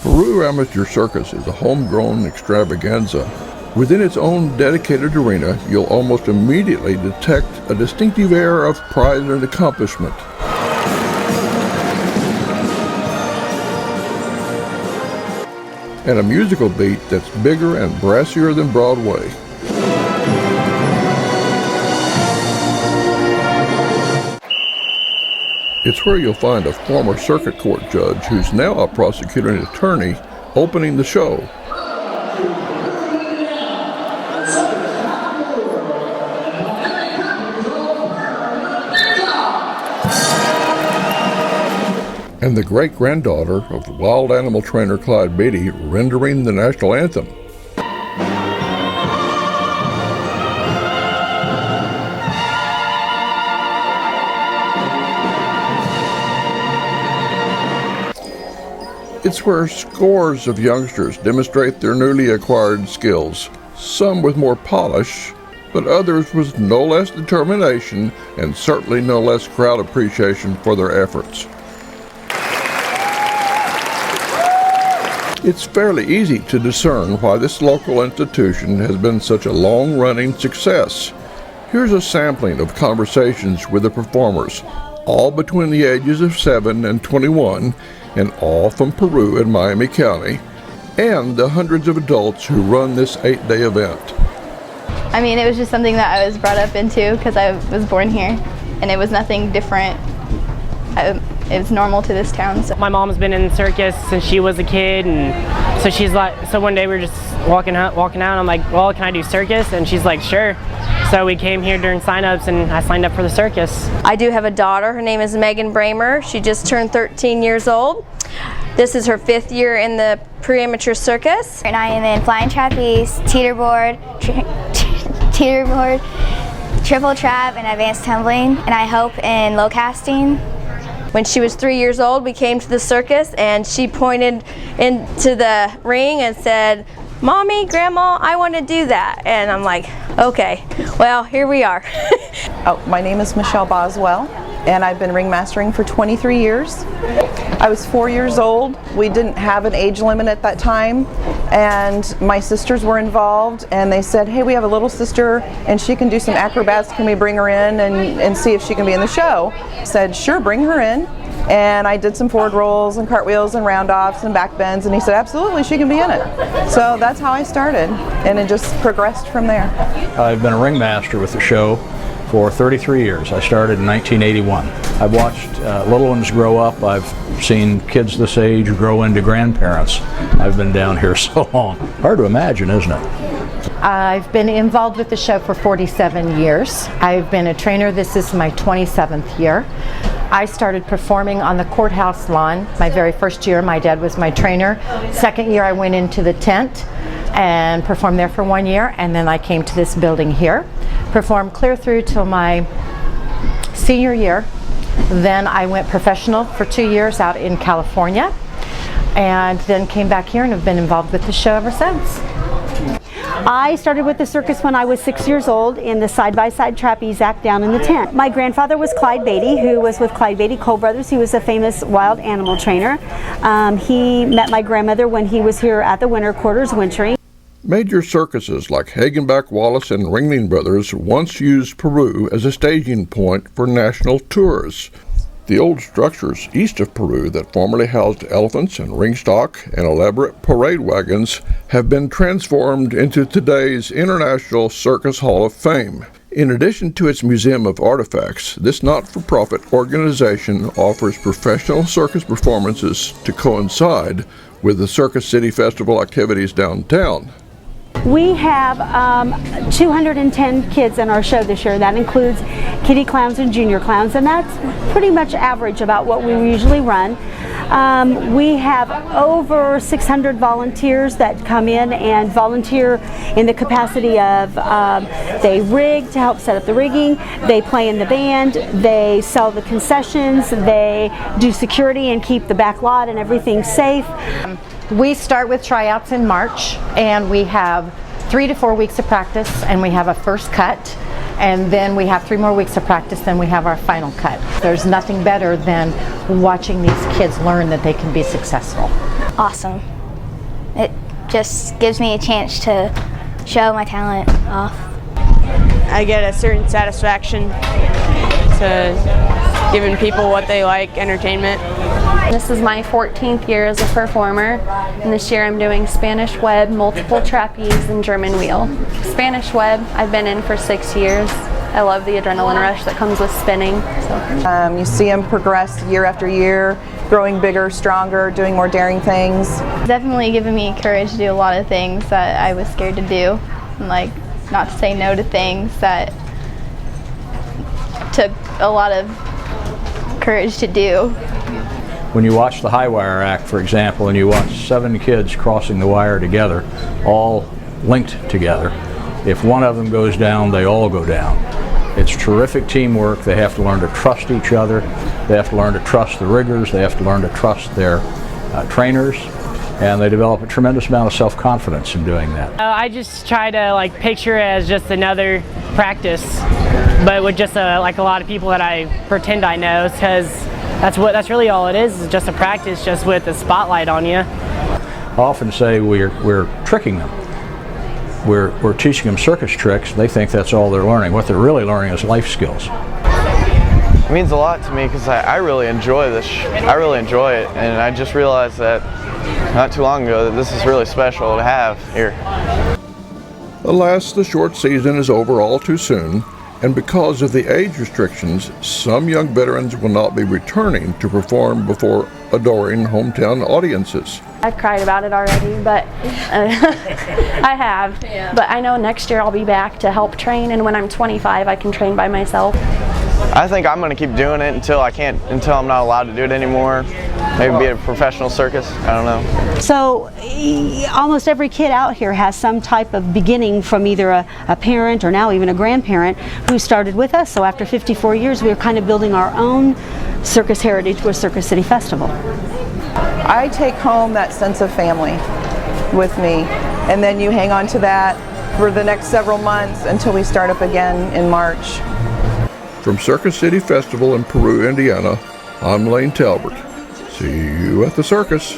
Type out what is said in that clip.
Peru Amateur Circus is a homegrown extravaganza. Within its own dedicated arena, you'll almost immediately detect a distinctive air of pride and accomplishment. And a musical beat that's bigger and brassier than Broadway. It's where you'll find a former circuit court judge who's now a prosecuting attorney opening the show. And the great-granddaughter of wild animal trainer Clyde Beatty rendering the national anthem. It's where scores of youngsters demonstrate their newly acquired skills, some with more polish, but others with no less determination and certainly no less crowd appreciation for their efforts. It's fairly easy to discern why this local institution has been such a long-running success. Here's a sampling of conversations with the performers, all between the ages of 7 and 21, and all from Peru and Miami County, and the hundreds of adults who run this 8-day event. I mean, it was just something that I was brought up into because I was born here, and it was nothing different. It was normal to this town. So. My mom's been in circus since she was a kid, and so she's like, so one day we were just walking out, and I'm like, well, can I do circus? And she's like, sure. So we came here during sign-ups, and I signed up for the circus. I do have a daughter. Her name is Brande Brehmer. She just turned 13 years old. This is her 5th year in the pre-amateur circus. And I am in flying trapeze, teeterboard, triple trap, and advanced tumbling, and I hope in low casting. When she was 3 years old, we came to the circus and she pointed into the ring and said, "Mommy, Grandma, I want to do that." And I'm like, okay, well, here we are. My name is Michelle Boswell, and I've been ringmastering for 23 years. I was 4 years old. We didn't have an age limit at that time, and my sisters were involved, and they said, hey, we have a little sister and she can do some acrobats, can we bring her in and see if she can be in the show? I said, sure, bring her in. And I did some forward rolls and cartwheels and round-offs and back bends, and he said, absolutely, she can be in it. So that's how I started, and it just progressed from there. I've been a ringmaster with the show for 33 years. I started in 1981. I've watched little ones grow up. I've seen kids this age grow into grandparents. I've been down here so long. Hard to imagine, isn't it? I've been involved with the show for 47 years. I've been a trainer. This is my 27th year. I started performing on the courthouse lawn. My very first year, my dad was my trainer. Second year, I went into the tent and performed there for 1 year, and then I came to this building here. Performed clear through till my senior year. Then I went professional for 2 years out in California, and then came back here and have been involved with the show ever since. I started with the circus when I was 6 years old in the side-by-side trapeze act down in the tent. My grandfather was Clyde Beatty, who was with Clyde Beatty Cole Brothers. He was a famous wild animal trainer. He met my grandmother when he was here at the winter quarters wintering. Major circuses like Hagenbeck, Wallace, and Ringling Brothers once used Peru as a staging point for national tours. The old structures east of Peru that formerly housed elephants and ring stock and elaborate parade wagons have been transformed into today's International Circus Hall of Fame. In addition to its Museum of Artifacts, this not-for-profit organization offers professional circus performances to coincide with the Circus City Festival activities downtown. We have 210 kids in our show this year. That includes kiddie clowns and junior clowns, and that's pretty much average about what we usually run. We have over 600 volunteers that come in and volunteer in the capacity of they rig to help set up the rigging, they play in the band, they sell the concessions, they do security and keep the back lot and everything safe. We start with tryouts in March, and we have 3 to 4 weeks of practice, and we have a first cut, and then we have 3 more weeks of practice, then we have our final cut. There's nothing better than watching these kids learn that they can be successful? Awesome. It just gives me a chance to show my talent off. I get a certain satisfaction to giving people what they like, entertainment. This is my 14th year as a performer, and this year I'm doing Spanish web, multiple trapeze, and German wheel. Spanish web, I've been in for 6 years. I love the adrenaline rush that comes with spinning. You see them progress year after year, growing bigger, stronger, doing more daring things. It's definitely given me courage to do a lot of things that I was scared to do, and like not to say no to things that took a lot of courage to do. When you watch the high wire act, for example, and you watch 7 kids crossing the wire together, all linked together, if one of them goes down, they all go down. It's terrific teamwork. They have to learn to trust each other. They have to learn to trust the riggers. They have to learn to trust their trainers. And they develop a tremendous amount of self-confidence in doing that. I just try to like picture it as just another practice, but with just like a lot of people that I pretend I know, because that's really all it is just a practice, just with the spotlight on you. I often say we're tricking them. We're teaching them circus tricks. They think that's all they're learning. What they're really learning is life skills. It means a lot to me because I really enjoy this. I really enjoy it, and I just realized that not too long ago that this is really special to have here. Alas, the short season is over all too soon, and because of the age restrictions, some young veterans will not be returning to perform before adoring hometown audiences. I've cried about it already, but I have. Yeah. But I know next year I'll be back to help train, and when I'm 25 I can train by myself. I think I'm going to keep doing it until I'm not allowed to do it anymore. Maybe be a professional circus, I don't know. So almost every kid out here has some type of beginning from either a parent or now even a grandparent who started with us. So after 54 years we're kind of building our own circus heritage with Circus City Festival. I take home that sense of family with me, and then you hang on to that for the next several months until we start up again in March. From Circus City Festival in Peru, Indiana, I'm Talburt. See you at the circus.